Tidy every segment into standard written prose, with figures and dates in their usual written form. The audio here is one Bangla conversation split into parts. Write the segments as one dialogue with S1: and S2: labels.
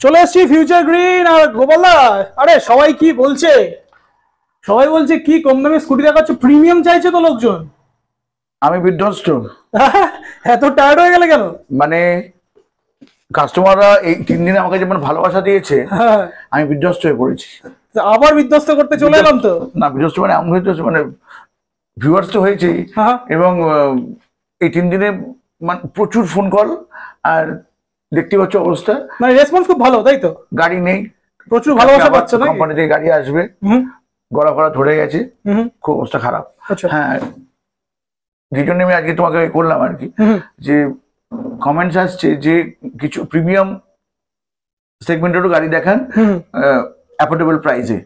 S1: চলে আসছি ফিউচার গ্রিন আর গোপালদা। আরে সবাই কি বলছে, সবাই বলছে কি কম দামে স্কুটি দেখাচ্ছ, প্রিমিয়াম চাইছে তো লোকজন।
S2: আমি বিধ্বস্ত।
S1: এত টায়ার্ড হয়ে গেলে কেন?
S2: মানে কাস্টমাররা এই 3 দিনে আমাকে যেমন ভালোবাসা দিয়েছে, আমি বিধ্বস্ত হয়ে পড়েছি।
S1: আবার বিধ্বস্ত করতে চলে এলাম তো। না
S2: বিধ্বস্ত মানে আমি হয়েছে, মানে ভিউয়ার্স তো হয়েছে, এবং এই 3 দিনে মানে প্রচুর ফোন কল, আর দেখতে পাচ্ছ অবস্থা,
S1: মানে রেসপন্স খুব ভালো, তাই তো?
S2: গাড়ি নেই,
S1: প্রচুর ভালোবাসা পাচ্ছ না?
S2: কোম্পানি থেকে গাড়ি আসবে, গড়া ফড়া ধরে গেছে, খুব অবস্থা খারাপ। হ্যাঁ, যে জন্য আমি আজকে তোমাকে করলাম আর কি, যে কমেন্টস আসছে যে কিছু প্রিমিয়াম সেগমেন্টেরও গাড়ি দেখান অ্যাফোর্ডেবল প্রাইসে।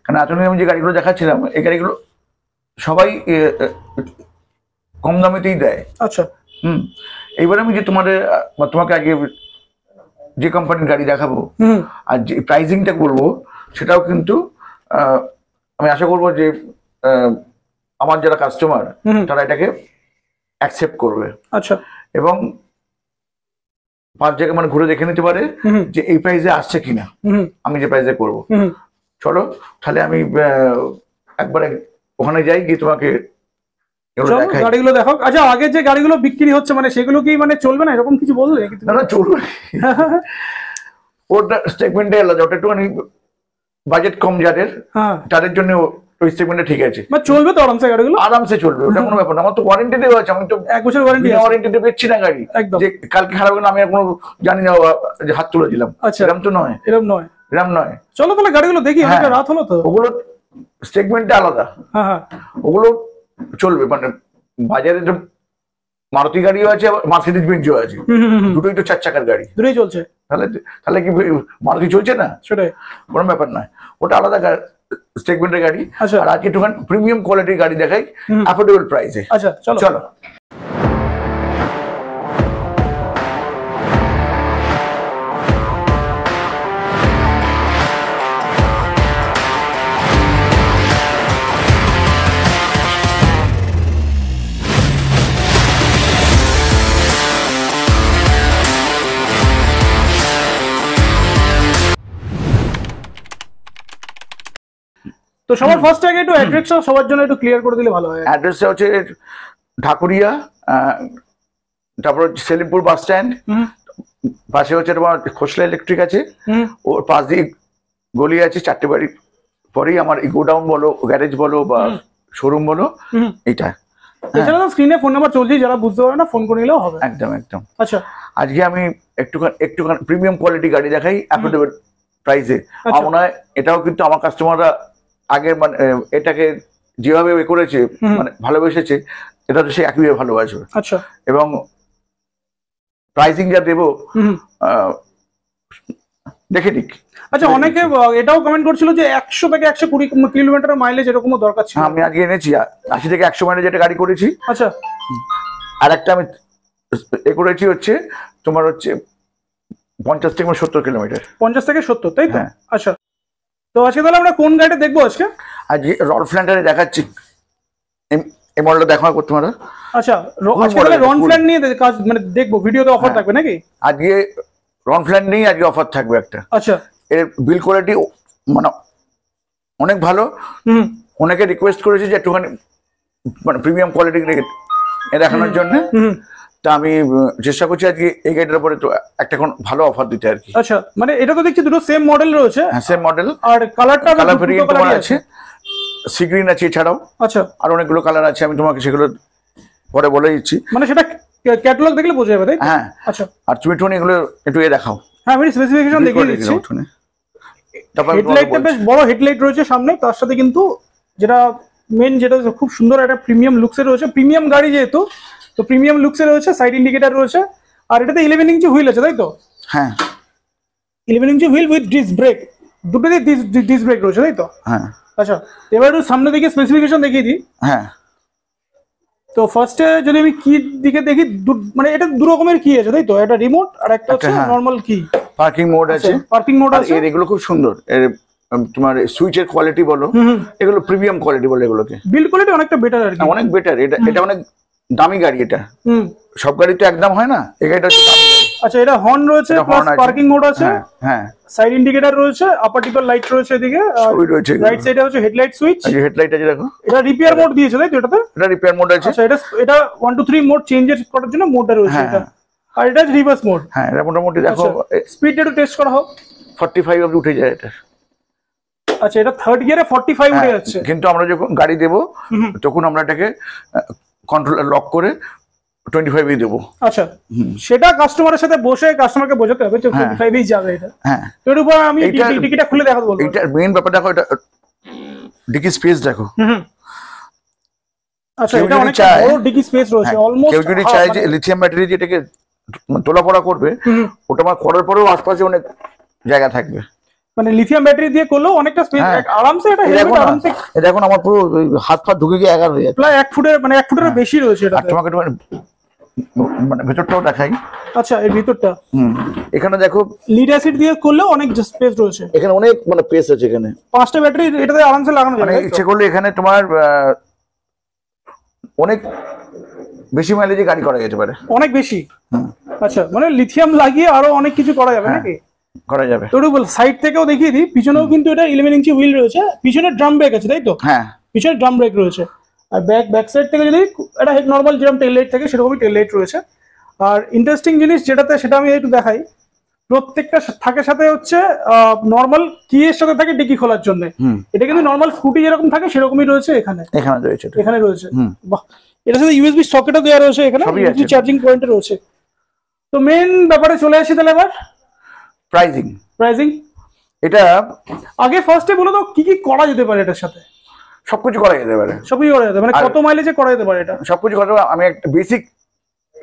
S2: কারণ এতদিন আমি যে গাড়িগুলো দেখাচ্ছিলাম, এই গাড়িগুলো সবাই কম দামেতেই দেয়।
S1: আচ্ছা।
S2: এইবার আমি যে তোমাকে আগে যে কোম্পানির গাড়ি দেখাবো আর যে প্রাইসিংটা করবো, সেটাও কিন্তু আমি আশা করবো যে আমার যারা কাস্টমার তারা এটাকে অ্যাকসেপ্ট করবে।
S1: আচ্ছা। এবং
S2: 5 জায়গায় মানে ঘুরে দেখে নিতে পারে যে এই প্রাইসে আসছে কিনা আমি যে প্রাইসে করবো। চলো তাহলে আমি একবারে ওখানে যাই, গিয়ে তোমাকে
S1: গাড়িগুলো দেখো। আচ্ছা, আগে যে গাড়িগুলো বিক্রি হচ্ছে মানে সেগুলো কি মানে চলবে না, এরকম কিছু বললে?
S2: না চলবে, ওটা সেগমেন্টে আলাদা, ওটা একটুখানি বাজেট কম যাদের, তাদের জন্য ওই সেগমেন্টে ঠিক আছে।
S1: মানে চলবে তো আরামসে, গাড়িগুলো আরামসে
S2: চলবে, ওটা কোনো ব্যাপার না। আমার তো ওয়ারেন্টি দেওয়া আছে, আমি তো
S1: 1 বছর
S2: ওয়ারেন্টিতে বেচছি না গাড়ি, যে কালকে খারাপ হবে না আমি আর কোনো জানি না যে হাত তুলে দিলাম। এরকম তো নয়, এরকম নয়। চলো তাহলে গাড়িগুলো দেখি, অনেকটা রাত হলো তো। ওগুলো সেগমেন্টে আলাদা, ওগুলো চলবে। মানে বাজারে তো মারুতি গাড়িও আছে, মার্সিডিজ বেঞ্জও আছে, দুটোই তো 4 চাকার গাড়ি, দুটোই চলছে। তাহলে কি মারুতি চলছে না? সেটাই, কোনো ব্যাপার নয়, ওটা আলাদা সেগমেন্টের গাড়ি। আর আজকে একটুখানি প্রিমিয়াম কোয়ালিটির গাড়ি দেখাই অ্যাফোর্ডেবল প্রাইসে। আচ্ছা চলো।
S1: তো সবার ফার্স্ট আগে একটু অ্যাড্রেসটা সবার জন্য একটু ক্লিয়ার করে দিলে ভালো হয়।
S2: অ্যাড্রেসটা হচ্ছে ঢাকুরিয়া, তারপর সেলিমপুর বাস স্ট্যান্ড, পাশে হচ্ছে তোমার খোসলা ইলেকট্রিক আছে, ওর পাশ দিয়ে গলি আছে, 4টে বাড়ি পরেই আমার গোডাউন বলো, গ্যারেজ বলো বা শোরুম বলো, এটা।
S1: এছাড়া তো স্ক্রিনে ফোন নাম্বার চলছে, যারা বুঝতে পারে না ফোন করে নিলেও হবে।
S2: একদম।
S1: আচ্ছা,
S2: আজকে আমি একটুখানি প্রিমিয়াম কোয়ালিটি গাড়ি দেখাই অ্যাফোর্ডেবল প্রাইসে। আমার মনে হয় এটাও কিন্তু আমার কাস্টমাররা আগে মানে এটাকে যেভাবে করেছে, মানে ভালোবেসেছে, এটা তো সে একইভাবে ভালোবাসবে।
S1: আচ্ছা।
S2: এবং প্রাইসিং যা দেবো দেখে নিক।
S1: আচ্ছা, অনেকে এটাও কমেন্ট করছিল যে 100 থেকে 120 কিলোমিটার মাইলেজ এরকমও দরকার ছিল।
S2: আমি আজকে এনেছি 80 থেকে 100 মাইলেজ যেটা গাড়ি করেছি।
S1: আচ্ছা।
S2: আর একটা আমি করেছি হচ্ছে তোমার হচ্ছে 50 থেকে 70 কিলোমিটার।
S1: 50 থেকে 70, তাই তো? আচ্ছা, তো আজকে তাহলে আমরা কোন গাড়িটা দেখবো আজকে?
S2: আজকে রল্ফ ল্যান্ডারে দেখাচ্ছি, এই মডেলটা দেখা করতে পারো।
S1: আচ্ছা, আজকে তাহলে রন ফ্ল্যান্ড নিয়ে কাজ মানে দেখবো, ভিডিওতে অফার থাকবে নাকি?
S2: আজকে রন ফ্ল্যান্ড নিয়ে আজকে অফার থাকবে একটা।
S1: আচ্ছা।
S2: এর বিল কোয়ালিটি মানে অনেক ভালো। অনেকে রিকোয়েস্ট করেছে যে একটুখানি মানে প্রিমিয়াম কোয়ালিটি দেখানোর জন্য, তা আমি চেষ্টা করছি আজকে এই গাড়িটার উপরে তো একটা কোন ভালো অফার দিতে আর কি।
S1: আচ্ছা, মানে এটা তো দেখছি দুটো সেম মডেল রয়েছে।
S2: হ্যাঁ, সেম মডেল,
S1: আর কালারটা
S2: কালার ভেরিয়েন্ট তোমার আছে, সি গ্রিন আছে, এছাড়াও
S1: আচ্ছা
S2: আর অনেকগুলো কালার আছে, আমি তোমাকে সেগুলো পরে বলে দিচ্ছি।
S1: মানে সেটা ক্যাটালগ দেখলে বোঝা যাবে, তাই?
S2: হ্যাঁ।
S1: আচ্ছা,
S2: আর তুমি একটু এগুলো একটু দেখাও।
S1: হ্যাঁ, আমি স্পেসিফিকেশন দেখিয়ে দিচ্ছি। হেডলাইটটা বেশ বড় হেডলাইট রয়েছে সামনে, তার সাথে কিন্তু যেটা মেন, যেটা খুব সুন্দর একটা প্রিমিয়াম লুকসে রয়েছে, প্রিমিয়াম গাড়ি যেহেতু, তো প্রিমিয়াম লুকসে রয়েছে, সাইড ইন্ডিকেটর রয়েছে, আর এটাতে 11 ইঞ্চি হুইল আছে, তাই তো?
S2: হ্যাঁ,
S1: 11 ইঞ্চি হুইল উইথ ডিস্ক ব্রেক, দুটোতেই ডিস্ক ব্রেক রয়েছে, তাই তো?
S2: হ্যাঁ।
S1: আচ্ছা, এবার একটু সামনে দিকে স্পেসিফিকেশন দেখিয়ে দিই।
S2: হ্যাঁ।
S1: তো ফার্স্টে যদি আমি কি দিকে দেখি, মানে এটা দু রকমের কি আছে, তাই তো? একটা রিমোট আর একটা হচ্ছে নরমাল কি।
S2: পার্কিং মোড আছে,
S1: পার্কিং মোড আছে।
S2: আর এগুলো খুব সুন্দর, তোমার সুইচের কোয়ালিটি বলো, এগুলো প্রিমিয়াম কোয়ালিটি বলে, এগুলোকে
S1: বিল্ড কোয়ালিটি অনেকটা বেটার আর কি,
S2: অনেক বেটার। এটা অনেক দামি গাড়ি এটা। সব গাড়ি তো একদম হয় না, এই গাড়িটা হচ্ছে দামি গাড়ি।
S1: আচ্ছা, এটা হর্ন রয়েছে, প্লাস পার্কিং মোড আছে,
S2: হ্যাঁ
S1: সাইড ইন্ডিকেটর রয়েছে, আপার টিপার লাইট রয়েছে এদিকে,
S2: সবই রয়েছে।
S1: রাইট সাইডে হচ্ছে হেডলাইট সুইচ,
S2: এই হেডলাইট আছে দেখো।
S1: এটা রিপেয়ার মোড দিয়েছে তাই তো? এটাতে
S2: এটা রিপেয়ার মোড আছে।
S1: আচ্ছা, এটা 1 2 3 মোড চেঞ্জেস করার জন্য মোডটা রয়েছে এটা। আর এটা রিভার্স মোড।
S2: হ্যাঁ, এটা মোটামুটি দেখো
S1: স্পিড একটু টেস্ট করা হোক।
S2: 45 অবধি উঠে যায় এটা।
S1: আচ্ছা, এটা থার্ড গিয়ারে 45 উঠে যাচ্ছে,
S2: কিন্তু আমরা যখন গাড়ি দেব তখন আমরা এটাকে কন্ট্রোলার লক করে 25 এই দেব।
S1: আচ্ছা, সেটা কাস্টমারের সাথে বসে কাস্টমারকে বোঝাতে হবে যে 25 এই যাবে এটা।
S2: হ্যাঁ,
S1: এর উপর আমি ডিকিটা খুলে দেখাতে বলবো।
S2: এটা মেইন ব্যাপার দেখো, এটা ডিকি স্পেস দেখো।
S1: আচ্ছা, এটা অনেক বড় ডিকি স্পেস রয়েছে, অলমোস্ট।
S2: কেউ যদি চায় যে লিথিয়াম ব্যাটারি দিয়ে এটাকে তোলাপড়া করবে, ওটা আমার করার পরেও আশপাশে অনেক জায়গা থাকবে।
S1: মানে লিথিয়াম ব্যাটারি দিয়ে করলেও অনেকটা স্পেস আরামসে, এটা হেলমেট আরামসে।
S2: এটা এখন আমার পুরো হাত পা ঢুকে গিয়ে একা হয়ে যাচ্ছে,
S1: প্রায় 1 ফুটের, মানে 1 ফুটের বেশি রয়েছে এটা।
S2: আর তোমাকে মানে ভেতরটাও দেখাই।
S1: আচ্ছা, এর ভিতরটা
S2: এখানে দেখো,
S1: লিড অ্যাসিড দিয়ে করলেও অনেক স্পেস রয়েছে,
S2: এখানে অনেক মানে স্পেস আছে। এখানে
S1: 5টা ব্যাটারি এটাতে আরামসে লাগানো যাবে,
S2: মানে ইচ্ছে করলে এখানে তোমার অনেক বেশি মাইলেজে গাড়ি করা যেতে পারে,
S1: অনেক বেশি। আচ্ছা, মানে লিথিয়াম লাগিয়ে আরো অনেক কিছু করা যাবে নাকি?
S2: করা যাবে।
S1: তো বল, সাইড থেকেও দেখিয়ে দিই, পিছনেও কিন্তু এটা 11 ইঞ্চি হুইল রয়েছে, পিছনে ড্রাম ব্রেক আছে তাই তো?
S2: হ্যাঁ,
S1: পিছনে ড্রাম ব্রেক রয়েছে। আর ব্যাক সাইড থেকে যদি এটা নর্মাল যেরকম টেল লাইট থাকে সেরকমই টেল লাইট রয়েছে। আর ইন্টারেস্টিং জিনিস যেটাতে, সেটা আমি একটু দেখাই, প্রত্যেকটা থাকে সাথে হচ্ছে নর্মাল কি এর সাথে থাকে ডিকি খোলার জন্য। এটা কিন্তু নর্মাল স্কুটি যেরকম থাকে সেরকমই রয়েছে এখানে। এখানে রয়েছে। বাহ, এটার সাথে ইউএসবি সকেটও দেওয়া রয়েছে, এখানে ইউএসবি চার্জিং পয়েন্ট রয়েছে। তো মেইন ব্যাপারে চলে আসি তাহলে এবার, প্রাইসিং। এটা আগে ফার্স্টে বলে দাও কি কি করা যেতে পারে এটার সাথে।
S2: সবকিছু করা যেতে পারে,
S1: সবকিছু করা যেতে পারে। মানে কত মাইলেজে করা যেতে পারে এটা?
S2: সবকিছু করা যাবে। আমি একটা বেসিক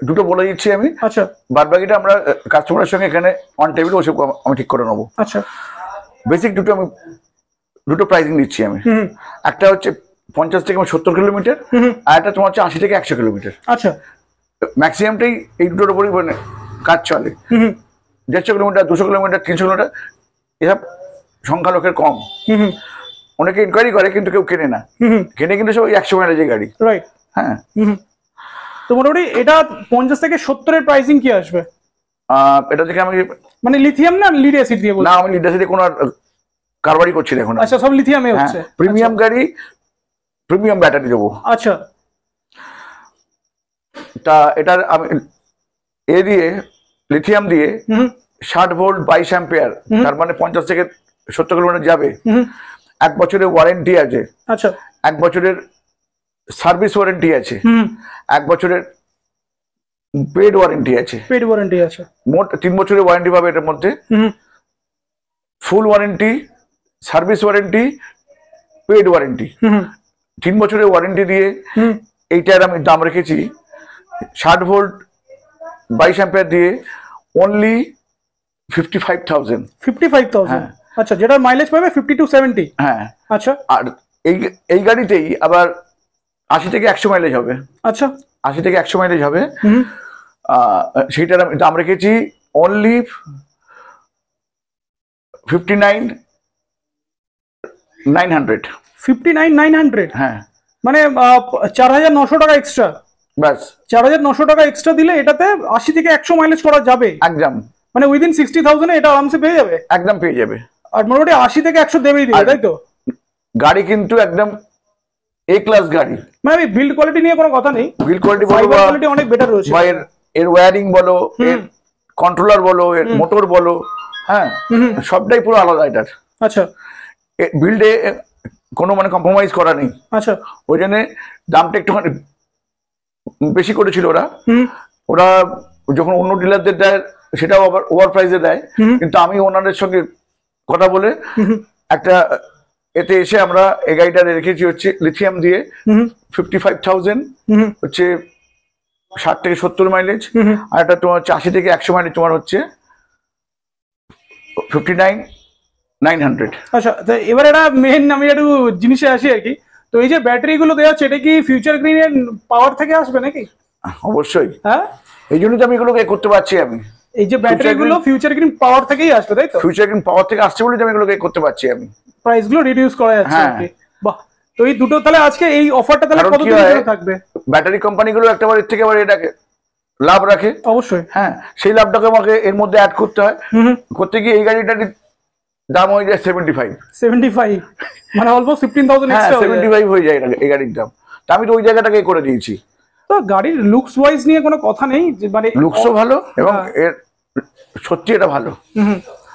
S2: দুটো বলে দিচ্ছি আমি।
S1: আচ্ছা,
S2: বাদ বাকিটা আমরা কাস্টমারের সঙ্গে এখানে অন টেবিল বসে আমি ঠিক করে নেবো।
S1: আচ্ছা,
S2: বেসিক দুটো প্রাইসিং দিচ্ছি আমি। একটা হচ্ছে 50 থেকে 70 কিলোমিটার, আর একটা তোমার হচ্ছে 80 থেকে 100 কিলোমিটার।
S1: আচ্ছা,
S2: ম্যাক্সিমামটাই এই দুটোর উপরই মানে কাজ চলে। 150 কিলোমিটার, 200 কিলোমিটার, 300 কিলোমিটার, এসব সংখ্যা লোকের কম। অনেকে ইনকোয়ারি করে কিন্তু কেউ কেনে না। কেনে কিন্তু সব 100 মাইলেজের গাড়ি।
S1: রাইট।
S2: হ্যাঁ,
S1: তো মোটামুটি এটা 50 থেকে 70 এর প্রাইসিং কি আসবে?
S2: এটা থেকে আমি
S1: মানে লিথিয়াম না লিড অ্যাসিড দিয়ে বলছি?
S2: না, আমি লিড অ্যাসিড দিয়ে কোনো কারবারই করছি না এখন।
S1: আচ্ছা, সব লিথিয়ামে হচ্ছে।
S2: প্রিমিয়াম গাড়ি, প্রিমিয়াম ব্যাটারি দেবো।
S1: আচ্ছা,
S2: তা এটার আমি এ দিয়ে লিথিয়াম দিয়ে 60 ভোল্ট 22 অ্যাম্পিয়ার, তার মানে 50 থেকে 70 কিলোমিটার যাবে। 1 বছরের ওয়ারেন্টি আছে।
S1: আচ্ছা,
S2: 1 বছরের সার্ভিস ওয়ারেন্টি আছে, 1 বছরের পেড ওয়ারেন্টি আছে। মোট 3 বছরের ওয়ারেন্টি পাবে এটার মধ্যে। Full warranty, service warranty, paid warranty. 3 বছরের ওয়ারেন্টি দিয়ে এইটার আমি দাম রেখেছি 60 ভোল্ট 22 অ্যাম্পিয়ার দিয়ে অনলি 55,000।
S1: 55,000। আচ্ছা, যেটা মাইলেজ পাবে 50 to 70।
S2: হ্যাঁ,
S1: আচ্ছা।
S2: আর এই গাড়িতেই আবার 80 থেকে 100 মাইলেজ হবে।
S1: আচ্ছা,
S2: 80 থেকে 100 মাইলেজ হবে। সেইটার আমি দাম রেখেছি অনলি 59,900।
S1: 59,900?
S2: হ্যাঁ,
S1: মানে 4,900 টাকা এক্সট্রা।
S2: ব্যাস
S1: 4,900 টাকা এক্সট্রা দিলে এটাতে 80 থেকে 100 মাইলেজ করা যাবে
S2: একদম।
S1: মানে উইদিন 60,000 এ এটা আরামসে পেয়ে যাবে।
S2: একদম পেয়ে যাবে।
S1: আর মোটামুটি 80 থেকে 100 দেবেই দিবে, তাই তো?
S2: গাড়ি কিন্তু একদম এ ক্লাস গাড়ি।
S1: মানে আমি বিল্ড কোয়ালিটি নিয়ে কোনো কথা নেই,
S2: বিল্ড কোয়ালিটি
S1: অনেক বেটার রয়েছে।
S2: এর ওয়্যারিং বলো, এর কন্ট্রোলার বলো, এর মোটর বলো, হ্যাঁ, সবটাই পুরো আলাদা এটার।
S1: আচ্ছা,
S2: বিল্ডে কোনো মানে কম্প্রোমাইজ করা নেই।
S1: আচ্ছা,
S2: ওই জন্য দামটা একটুখানি বেশি করেছিল ওরা যখন অন্য ডিলারদের দেয় সেটাও আবার ওভার প্রাইসে দেয়। কিন্তু আমি ওনাদের সঙ্গে কথা বলে একটা এতে এসে আমরা এই গাড়িটা রেখেছি হচ্ছে লিথিয়াম দিয়ে 55,000 হচ্ছে 60 থেকে 70 মাইলেজ, আর একটা তোমার হচ্ছে 80 থেকে 100 মাইলেজ তোমার হচ্ছে 59,900।
S1: আচ্ছা, এবার এটা মেন আমি একটু জিনিসে আসি আর কি। তো এই যে ব্যাটারি গুলো দেওয়া হচ্ছে, এটা কি ফিউচার গ্রিন এর পাওয়ার থেকে আসবে নাকি?
S2: অবশ্যই।
S1: হ্যাঁ,
S2: এই জন্য তো আমি এগুলোকে করতে পারছি। আমি
S1: এই যে ব্যাটারি গুলো ফিউচার গ্রিন পাওয়ার থেকেই আসবে, তাই তো?
S2: ফিউচার গ্রিন পাওয়ার থেকে আসছে বলে আমি এগুলোকে করতে পারছি। আমি
S1: প্রাইস গুলো রিডিউস করা যাচ্ছে আর কি। বাহ, তো এই দুটো তাহলে আজকে এই অফারটা তাহলে কতদিন ধরে থাকবে?
S2: ব্যাটারি কোম্পানিগুলো একটা বার এর থেকে আবার এটাকে লাভ রাখে
S1: অবশ্যই।
S2: হ্যাঁ, সেই লাভটাকে আমাকে এর মধ্যে অ্যাড করতে হয়। করতে গিয়ে এই গাড়িটার দাম হয়ে যায় 75
S1: মানে অলমোস্ট 15,000 এক্সট্রা
S2: 75 হয়ে যায় এই গাড়ির দাম। তা আমি তো ওই জায়গাটাকে করে দিয়েছি।
S1: তো গাড়ির লুকস ওয়াইজ নিয়ে কোনো কথা নেই, মানে
S2: লুকসও ভালো এবং এর সত্যি এটা ভালো।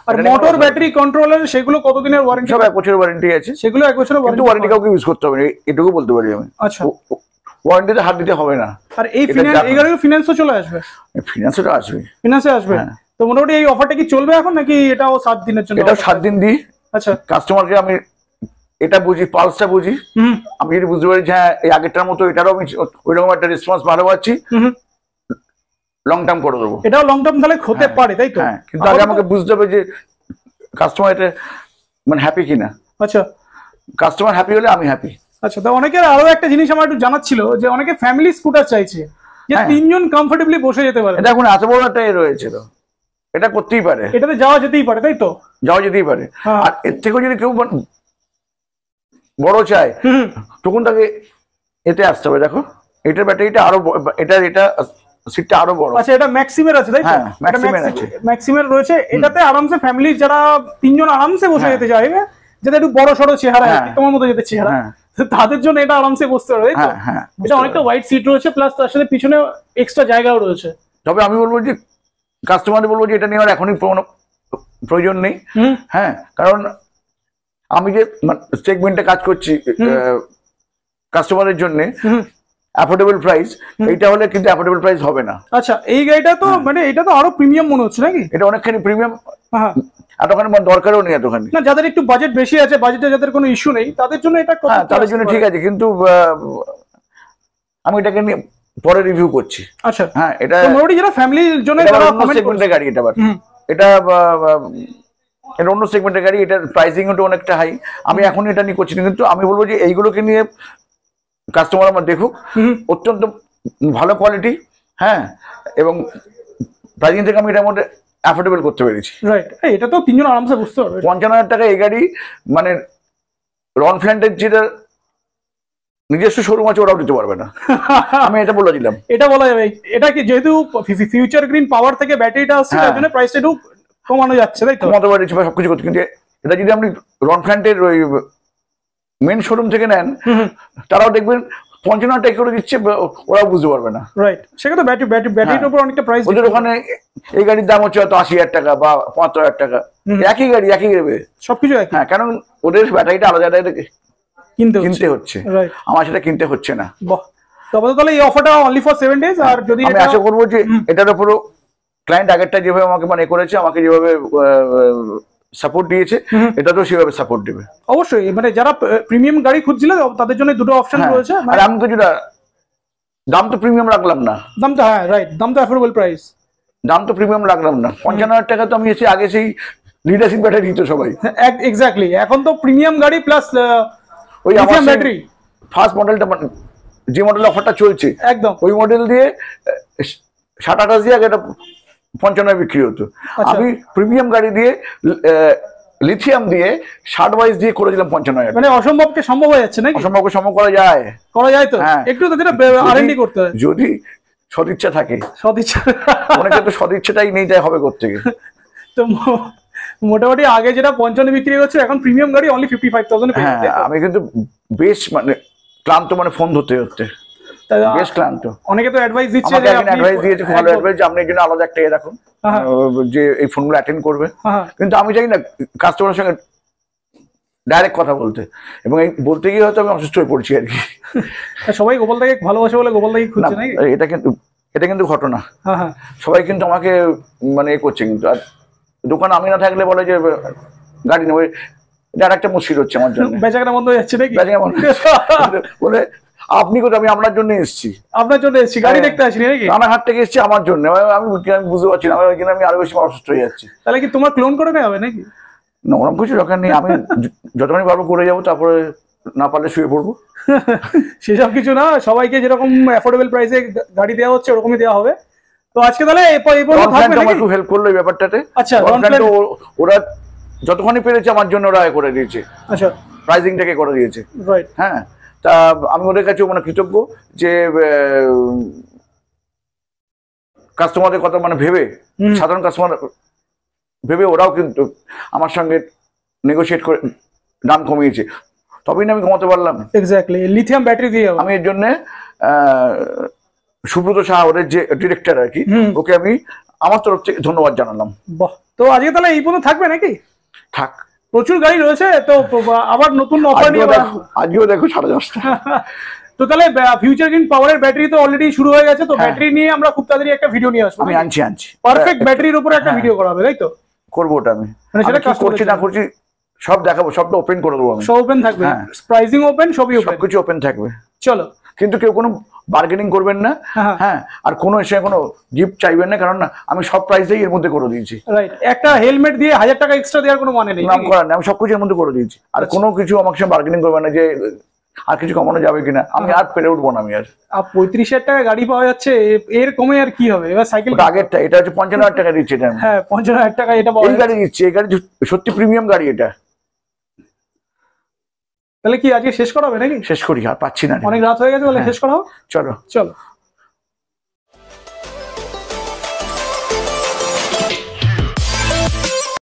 S1: আর মোটর ব্যাটারি কন্ট্রোলার সেগুলো কতদিনের ওয়ারেন্টি?
S2: সব 1 বছরের ওয়ারেন্টি আছে।
S1: সেগুলো 1 বছরের ওয়ারেন্টি,
S2: ওয়ারেন্টি কাউকে ইউজ করতে হবে না, এটুকু বলতে পারি আমি।
S1: আচ্ছা,
S2: ওয়ারেন্টিতে হাত দিতে হবে না।
S1: আর এই গাড়ির ফিনান্সও চলে আসবে?
S2: ফিনান্সও আসবে,
S1: ফিনান্সে আসবে। তো মোটামুটি এই অফারটা কি চলবে এখন, নাকি এটাও 7 দিনের জন্য?
S2: এটাও 7 দিন দিই।
S1: আচ্ছা,
S2: কাস্টমারকে আমি এটা বুঝি, পালসটা বুঝি। আমি যদি বুঝতে পারি যে হ্যাঁ এই আগেরটার মতো এটারও আমি ওইরকম একটা রেসপন্স ভালো পাচ্ছি, লং টার্ম করে দেবো।
S1: এটাও লং টার্ম তাহলে হতে পারে, তাই তো?
S2: হ্যাঁ, কিন্তু আগে আমাকে বুঝতে হবে যে কাস্টমার এটা মানে হ্যাপি কিনা।
S1: আচ্ছা,
S2: কাস্টমার হ্যাপি হলে আমি হ্যাপি।
S1: আচ্ছা, তো অনেকের আরো একটা জিনিস আমার একটু জানার ছিল, যে অনেকে ফ্যামিলি স্কুটার চাইছে, যে 3 জন কমফোর্টেবলি বসে যেতে পারে।
S2: এটা এখন এত বড় একটা রয়েছে, তো এটা করতেই পারে,
S1: এটাতে যাওয়া যেতেই পারে, তাই তো?
S2: যাওয়া যেতেই পারে। আর এর থেকেও যদি কেউ বড় চায় তখন তাকে এতে আসতে হবে। দেখো এটার ব্যাটারিটা আরো, এটা সিটটা আরো বড়।
S1: আচ্ছা, এটা ম্যাক্সিমের আছে, তাই তো?
S2: হ্যাঁ, ম্যাক্সিমের আছে,
S1: ম্যাক্সিমের রয়েছে। এটাতে আরামসে ফ্যামিলি যারা 3 জন আরামসে বসে যেতে চাইবে, যাদের একটু বড় সড়ো চেহারা, তোমার মতো যেতে চেহারা, তাদের জন্য এটা আরামসে বসতে পারবে, তাই তো? এটা অনেকটা ওয়াইড সিট রয়েছে, প্লাস তার সাথে পিছনে এক্সট্রা জায়গাও রয়েছে।
S2: তবে আমি বলবো যে কাস্টমারদের বলবো যে এটা নিয়ে আর এখনই প্রয়োজন নেই। হ্যাঁ, কারণ আমি যে সেগমেন্টে কাজ করছি কাস্টমারের জন্য অ্যাফোর্ডেবল প্রাইস, এইটা হলে কিন্তু অ্যাফোর্ডেবল প্রাইস হবে না।
S1: আচ্ছা, এই গাড়িটা তো মানে এটা তো আরো প্রিমিয়াম মনে হচ্ছে নাকি?
S2: এটা অনেকখানি প্রিমিয়াম, এতখানি দরকারও নেই এতখানি।
S1: না, যাদের একটু বাজেট বেশি আছে, বাজেটে যাদের কোনো ইস্যু নেই, তাদের জন্য এটা
S2: তাদের জন্য ঠিক আছে, কিন্তু আমি এটাকে নিয়ে পরে রিভিউ করছি।
S1: আচ্ছা,
S2: হ্যাঁ, এটা
S1: মোটামুটি যারা ফ্যামিলির জন্য
S2: সেগমেন্টের গাড়ি, এটা অন্য সেগমেন্টের গাড়ি, এটার প্রাইসিং ওটা অনেকটা হাই। আমি এখন এটা নিয়ে করছি না, কিন্তু আমি বলবো যে এইগুলোকে নিয়ে কাস্টমার আমার দেখুক, অত্যন্ত ভালো কোয়ালিটি। হ্যাঁ, এবং প্রাইসিং থেকে আমি এটার মধ্যে অ্যাফোর্ডেবল করতে পেরেছি।
S1: রাইট, এটা তো 3 জন আরামসে বুঝতে পারবে।
S2: 55,000 টাকা এই গাড়ি, মানে রন ফ্ল্যান্টের যেটা নিজস্ব শোরুম আছে ওরাও দিতে পারবে না। আমি এটা বলে দিলাম।
S1: এটা বলা যাবে, এটা কি যেহেতু ফিউচার গ্রিন পাওয়ার থেকে ব্যাটারিটা আসছে, তার জন্য প্রাইসটা একটু কমানো যাচ্ছে, তাই তো?
S2: কমাতে পারছি বা সবকিছু করতে, কিন্তু এটা যদি আপনি রন ফ্ল্যান্টের ওই মেন শোরুম থেকে নেন, তারাও দেখবেন 55,000 টাকা করে দিচ্ছে, ওরাও বুঝতে পারবে না।
S1: রাইট, সেখানে ব্যাটারির উপর অনেকটা প্রাইস।
S2: ওদের ওখানে এই গাড়ির দাম হচ্ছে হয়তো 80,000 টাকা বা 75,000 টাকা, একই গাড়ি একই দেবে,
S1: সবকিছু একই।
S2: হ্যাঁ, কারণ ওদের ব্যাটারিটা আলাদা আলাদা কিনতে হচ্ছে, আমার সেটা কিনতে হচ্ছে না।
S1: তবে তাহলে এই অফারটা অনলি ফর 7 ডেজ। আর যদি
S2: আমি আশা করবো যে এটার উপরও ক্লায়েন্ট আগেরটা যেভাবে আমাকে মানে করেছে, আমাকে যেভাবে সাপোর্ট দিয়েছে, এটা তো সেভাবে সাপোর্ট দেবে
S1: অবশ্যই। মানে যারা প্রিমিয়াম গাড়ি খুঁজছিল তাদের জন্য দুটো অপশন রয়েছে।
S2: আর আমি কিছুটা দাম তো প্রিমিয়াম রাখলাম না,
S1: দামটা হ্যাঁ রাইট, দাম তো অ্যাফোর্ডেবল প্রাইস,
S2: দাম তো প্রিমিয়াম রাখলাম না। 55,000 টাকা তো আমি এসে আগে সেই লিডারশিপ ব্যাটারি দিত সবাই।
S1: এক্স্যাক্টলি, এখন তো প্রিমিয়াম গাড়ি প্লাস
S2: ওই আমার ব্যাটারি ফার্স্ট মডেলটা, যে মডেল অফারটা চলছে একদম ওই মডেল দিয়ে 60-28 দিয়ে আগে এটা 55 বিক্রি হতো। আমি প্রিমিয়াম গাড়ি দিয়ে লিথিয়াম দিয়ে 60-22 দিয়ে করে দিলাম 55,000।
S1: মানে অসম্ভবকে সম্ভব হয়ে যাচ্ছে নাকি?
S2: অসম্ভবকে সম্ভব করা যায় তো,
S1: একটু তাদের আরএনডি করতে হয়
S2: যদি সদিচ্ছা থাকে।
S1: সদিচ্ছা
S2: অনেকে তো সদিচ্ছাটাই নেই, তাই হবে করতে গিয়ে।
S1: তো মোটামুটি আগে যেটা 55 বিক্রি হচ্ছে, এখন প্রিমিয়াম গাড়ি অনলি 55,000 এ।
S2: আমি কিন্তু বেশ মানে ক্লান্ত, মানে ফোন ধরতে ধরতে বেশ ক্লান্ত।
S1: অনেকে তো অ্যাডভাইস দিচ্ছে,
S2: অ্যাডভাইস দিয়েছে, খুব ভালো অ্যাডভাইস, যে আপনি এর জন্য আলাদা একটা রাখুন যে এই ফোনগুলো অ্যাটেন্ড করবে। কিন্তু আমি চাই না কাস্টমারের সঙ্গে ডাইরেক্ট কথা বলতে, এবং এই বলতে গিয়ে হয়তো আমি অসুস্থ হয়ে পড়ছি আর কি।
S1: সবাই গোপালদাকে ভালোবাসে বলে গোপালদাকে খুঁজছে নাকি?
S2: এটা কিন্তু ঘটনা। সবাই কিন্তু আমাকে মানে করছে, কিন্তু আর দোকান আমি না থাকলে বলে যে গাড়ি নেবে, এটা আর একটা মুশকিল হচ্ছে আমার জন্য।
S1: বেচাকেনা বন্ধ হয়ে যাচ্ছে নাকি?
S2: বেচাকেনা বন্ধ বলে আপনি কোথায়? আমি আপনার জন্য এসেছি,
S1: আপনার জন্য এসেছি, গাড়ি দেখতে আসিনি নাকি?
S2: রানাঘাট থেকে এসেছি আমার জন্য। আমি বুঝতে পারছি না, আমি আরো বেশি অসুস্থ হয়ে যাচ্ছি।
S1: তাহলে কি তোমার ক্লোন করে নেওয়া হবে নাকি?
S2: না, ওরকম কিছু দরকার নেই। আমি যতখানি পারবো করে যাবো, তারপরে না পারলে শুয়ে পড়বো।
S1: সেসব কিছু না, সবাইকে যেরকম অ্যাফোর্ডেবল প্রাইসে গাড়ি দেওয়া হচ্ছে ওরকমই দেওয়া হবে। তো আজকে তাহলে
S2: একটু হেল্প করলো এই ব্যাপারটাতে।
S1: আচ্ছা,
S2: ওরা যতখানি পেরেছে আমার জন্য ওরা করে দিয়েছে।
S1: আচ্ছা,
S2: প্রাইসিংটাকে করে দিয়েছে।
S1: রাইট,
S2: হ্যাঁ, তা আমি ওদের কাছে মানে কৃতজ্ঞ যে কাস্টমারদের কথা মানে ভেবে, সাধারণ কাস্টমার ভেবে ওরাও কিন্তু আমার সঙ্গে নেগোশিয়েট করে দাম কমিয়েছে, তবেই না আমি কমাতে পারলাম।
S1: এক্স্যাক্টলি, লিথিয়াম ব্যাটারি দিয়ে।
S2: আমি এর জন্য সুব্রত সাহা ওদের যে ডিরেক্টর আর কি, ওকে আমি আমার তরফ থেকে ধন্যবাদ জানালাম।
S1: বাহ, তো আজকে তাহলে এই পর্যন্ত থাকবে নাকি?
S2: থাক,
S1: প্রচুর গাড়ি রয়েছে তো, আবার নতুন অফার নিয়ে
S2: আজকেও দেখো 10:30।
S1: তো তাহলে ফিউচার গ্রিন পাওয়ারের ব্যাটারি তো অলরেডি শুরু হয়ে গেছে, তো ব্যাটারি নিয়ে আমরা খুব তাড়াতাড়ি একটা ভিডিও নিয়ে আসবো।
S2: আমি আনছি
S1: পারফেক্ট ব্যাটারির উপরে একটা ভিডিও করা হবে, তাই তো?
S2: করবো ওটা আমি, মানে সেটা কাজ করছি না করছি সব দেখাবো, সবটা ওপেন করে দেবো আমি।
S1: সব ওপেন থাকবে, প্রাইসিং ওপেন, সবই ওপেন,
S2: সবকিছু ওপেন থাকবে।
S1: চলো,
S2: কিন্তু কেউ কোনো বার্গেনিং করবেন না, হ্যাঁ, আর কোনো এসে কোনো গিফট চাইবেন না, কারণ না আমি সব প্রাইসেই এর মধ্যে করে দিয়েছি।
S1: রাইট, একটা হেলমেট দিয়ে 1000 টাকা এক্সট্রা দেওয়ার কোনো মানে নেই,
S2: নাম করার নেই, আমি সবকিছু এর মধ্যে করে দিয়েছি। আর কোনো কিছু আমার সঙ্গে বার্গেনিং করবেন না যে আর কিছু কমানো যাবে কিনা, আমি আর পেরে উঠবো না। আমি আর
S1: 35,000 টাকা গাড়ি পাওয়া যাচ্ছে, এর কমে আর কি হবে? এবার সাইকেল
S2: আগেরটা, এটা হচ্ছে 55,000 টাকা দিচ্ছে এটা।
S1: হ্যাঁ, 55,000 টাকা এটা
S2: এই গাড়ি দিচ্ছে, এই গাড়ি সত্যি প্রিমিয়াম গাড়ি এটা।
S1: তাহলে কি আজকে শেষ করাবে নাকি?
S2: শেষ করি, আর পাচ্ছি না,
S1: অনেক রাত হয়ে গেছে, তাহলে শেষ করাও।
S2: চলো
S1: চলো।